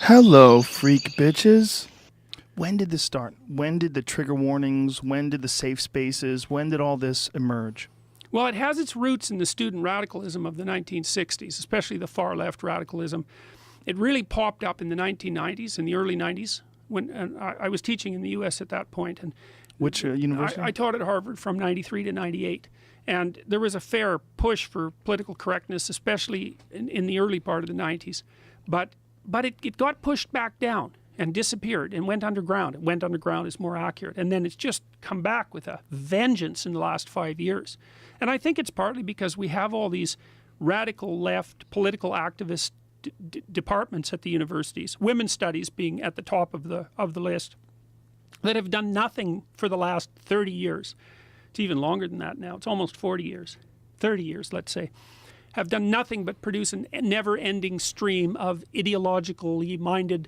Hello, freak bitches. When did this start? When did the trigger warnings? When did the safe spaces? When did all this emerge? Well, it has its roots in the student radicalism of the 1960s, especially the far left radicalism. It really popped up in the 1990s, in the early 90s, when I was teaching in the U.S. at that point. And Which university? I taught at Harvard from 93 to 98. And there was a fair push for political correctness, especially in the early part of the 90s. But it got pushed back down and disappeared and went underground. It went underground is more accurate. And then it's just come back with a vengeance in the last 5 years. And I think it's partly because we have all these radical left political activist departments at the universities, women's studies being at the top of the list, that have done nothing for the last 30 years. It's even longer than that now. It's almost 40 years, 30 years, let's say, have done nothing but produce a never-ending stream of ideologically minded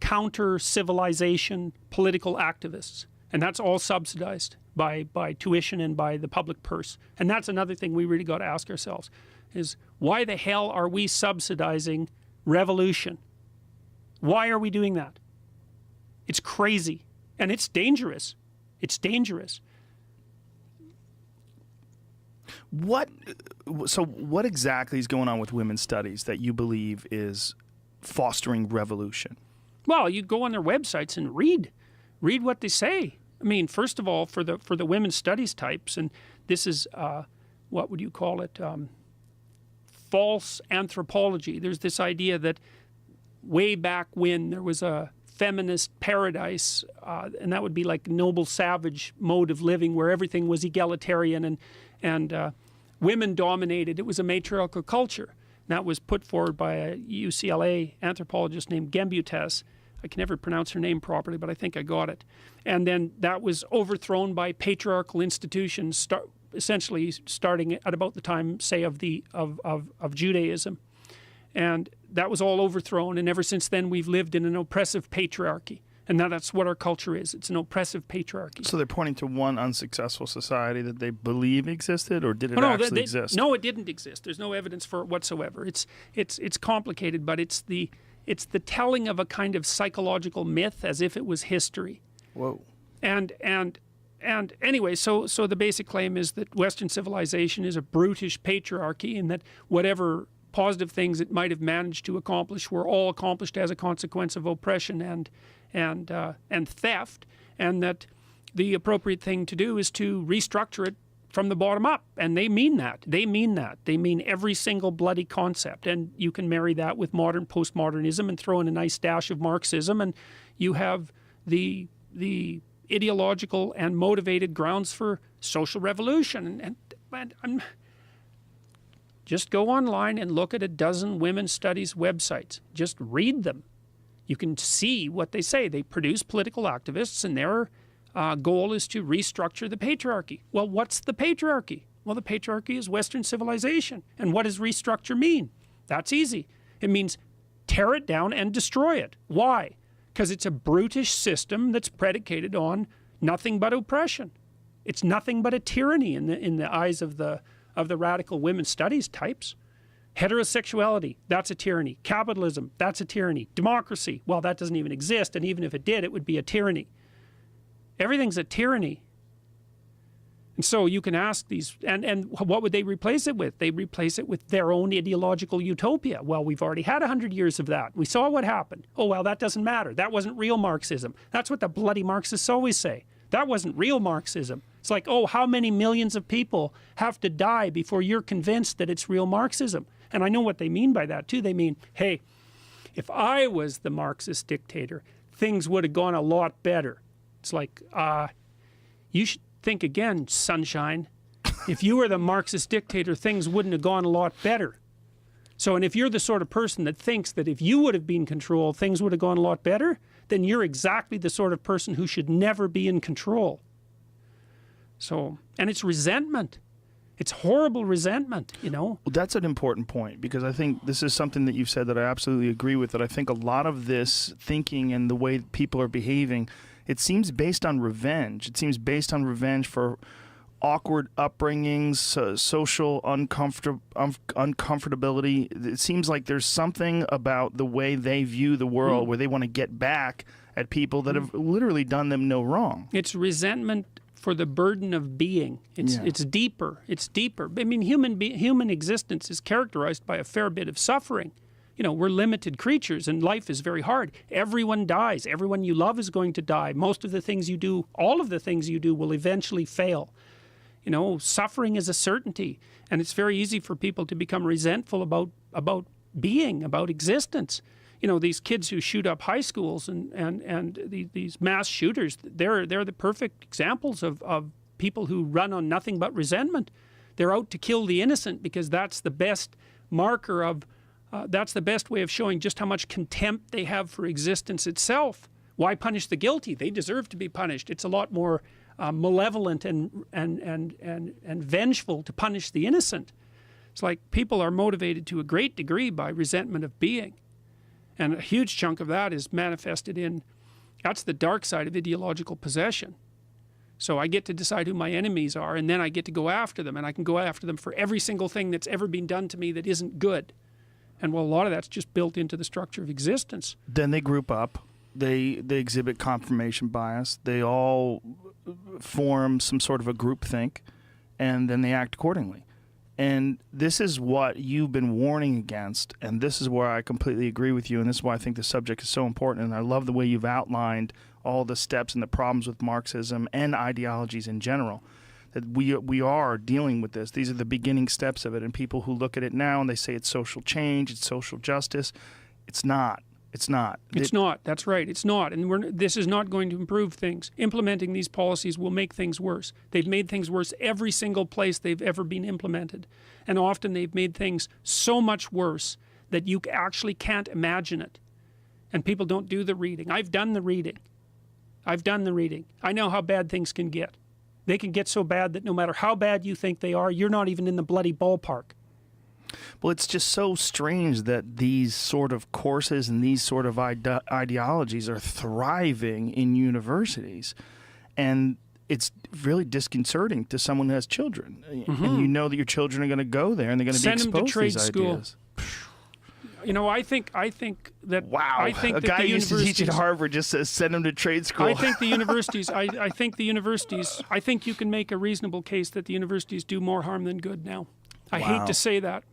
counter-civilization political activists. And that's all subsidized by tuition and by the public purse. And that's another thing we really got to ask ourselves is, why the hell are we subsidizing revolution? Why are we doing that? It's crazy. And it's dangerous. It's dangerous. So what exactly is going on with women's studies that you believe is fostering revolution? Well, you go on their websites and read what they say. I mean, first of all, for the women's studies types, and this is what would you call it? False anthropology. There's this idea that way back when there was a feminist paradise, and that would be like noble savage mode of living where everything was egalitarian and women dominated. It was a matriarchal culture. And that was put forward by a UCLA anthropologist named Gembutes. I can never pronounce her name properly, but I think I got it. And then that was overthrown by patriarchal institutions, essentially starting at about the time, say, of Judaism. And that was all overthrown, and ever since then we've lived in an oppressive patriarchy. And now that's what our culture is. It's an oppressive patriarchy. So they're pointing to one unsuccessful society that they believe existed, or did it actually exist? No, it didn't exist. There's no evidence for it whatsoever. It's complicated, but it's the telling of a kind of psychological myth as if it was history. Whoa. And anyway, so the basic claim is that Western civilization is a brutish patriarchy, and that whatever positive things it might have managed to accomplish were all accomplished as a consequence of oppression and theft, and that the appropriate thing to do is to restructure it from the bottom up. And they mean that. They mean that. They mean every single bloody concept. And you can marry that with modern postmodernism and throw in a nice dash of Marxism, and you have the ideological and motivated grounds for social revolution. And I'm just go online and look at a dozen women's studies websites. Just read them. You can see what they say. They produce political activists, and their goal is to restructure the patriarchy. Well, what's the patriarchy? Well, the patriarchy is Western civilization. And what does restructure mean? That's easy. It means tear it down and destroy it. Why? Because it's a brutish system that's predicated on nothing but oppression. It's nothing but a tyranny in the eyes of the radical women's studies types. Heterosexuality, that's a tyranny. Capitalism, that's a tyranny. Democracy, well, that doesn't even exist, and even if it did, it would be a tyranny. Everything's a tyranny. And so you can ask these, and what would they replace it with? They replace it with their own ideological utopia. Well, we've already had 100 years of that. We saw what happened. Oh, well, that doesn't matter. That wasn't real Marxism. That's what the bloody Marxists always say. That wasn't real Marxism. It's like, oh, how many millions of people have to die before you're convinced that it's real Marxism? And I know what they mean by that, too. They mean, hey, if I was the Marxist dictator, things would have gone a lot better. It's like, you should think again, sunshine. If you were the Marxist dictator, things wouldn't have gone a lot better. So, and if you're the sort of person that thinks that if you would have been in control, things would have gone a lot better, then you're exactly the sort of person who should never be in control. So, and it's resentment. It's horrible resentment, you know. Well, that's an important point, because I think this is something that you've said that I absolutely agree with, that I think a lot of this thinking and the way people are behaving, it seems based on revenge. It seems based on revenge for awkward upbringings, social uncomfortability. It seems like there's something about the way they view the world where they want to get back at people that have literally done them no wrong. It's resentment for the burden of being. It's deeper. It's deeper. I mean, human existence is characterized by a fair bit of suffering. You know, we're limited creatures and life is very hard. Everyone dies. Everyone you love is going to die. Most of the things you do, all of the things you do will eventually fail. You know, suffering is a certainty, and it's very easy for people to become resentful about being, about existence. You know, these kids who shoot up high schools and these mass shooters, they're the perfect examples of people who run on nothing but resentment. They're out to kill the innocent because that's the best marker of, that's the best way of showing just how much contempt they have for existence itself. Why punish the guilty? They deserve to be punished. It's a lot more malevolent and vengeful to punish the innocent. It's like people are motivated to a great degree by resentment of being. And a huge chunk of that is manifested in, that's the dark side of ideological possession. So I get to decide who my enemies are, and then I get to go after them, and I can go after them for every single thing that's ever been done to me that isn't good. And well, a lot of that's just built into the structure of existence. Then they group up. They exhibit confirmation bias. They all form some sort of a groupthink, and then they act accordingly. And this is what you've been warning against, and this is where I completely agree with you, and this is why I think the subject is so important, and I love the way you've outlined all the steps and the problems with Marxism and ideologies in general, that we are dealing with this. These are the beginning steps of it, and people who look at it now and they say it's social change, it's social justice. It's not. It's not. It's not. That's right. It's not. And this is not going to improve things. Implementing these policies will make things worse. They've made things worse every single place they've ever been implemented. And often they've made things so much worse that you actually can't imagine it. And people don't do the reading. I've done the reading. I've done the reading. I know how bad things can get. They can get so bad that no matter how bad you think they are, you're not even in the bloody ballpark. Well, it's just so strange that these sort of courses and these sort of ideologies are thriving in universities. And it's really disconcerting to someone who has children. And you know that your children are going to go there and they're going to be exposed to trade to these school. ideas. You know, I think that wow, I think a that guy the who used to teach at universities- Harvard just says send him to trade school. I think the universities, I think the universities, I think you can make a reasonable case that the universities do more harm than good now. I hate to say that.